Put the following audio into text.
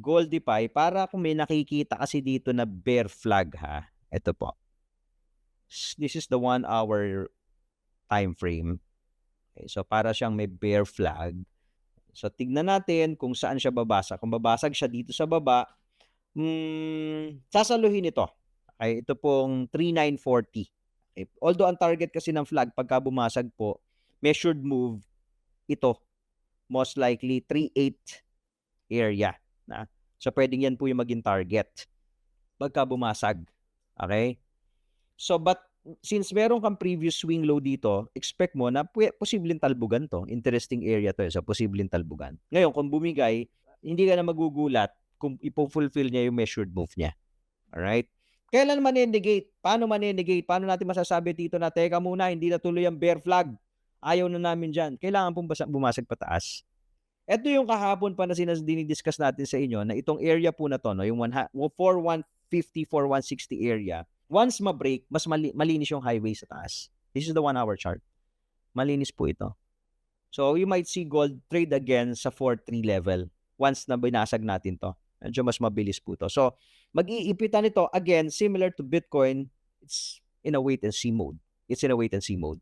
Goldify para kung may nakikita kasi dito na bear flag ha, ito po. This is the 1 hour time frame. Okay, so para siyang may bear flag. So tignan natin kung saan siya babasag. Kung babasag siya dito sa baba, sasaluhin ito. Okay, ito pong 3940. Okay. Although ang target kasi ng flag pagka bumasag po, measured move, ito, most likely 38 area. Na? So pwedeng yan po yung maging target pagka bumasag. Okay? So but since meron kang previous swing low dito, expect mo na posibleng talbugan to. Interesting area to sa posibleng talbugan. Ngayon, kung bumigay, hindi ka na magugulat kung ipo-fulfill niya yung measured move niya. Alright? Kailan manenegate? Paano manenegate? Paano natin masasabi dito na, teka muna, hindi na tuloy ang bear flag. Ayaw na namin dyan. Kailangan pong bumasag pataas. Ito yung kahapon pa na dinidiscuss natin sa inyo na itong area po na to, no, yung 4150, 4160 area, once ma-break, mas malinis yung highway sa taas. This is the 1 hour chart. Malinis po ito. So, you might see gold trade again sa 4-3 level once na binasag natin to. Medyo mas mabilis po to. So, mag-iipitan ito, again, similar to Bitcoin, it's in a wait and see mode. It's in a wait and see mode.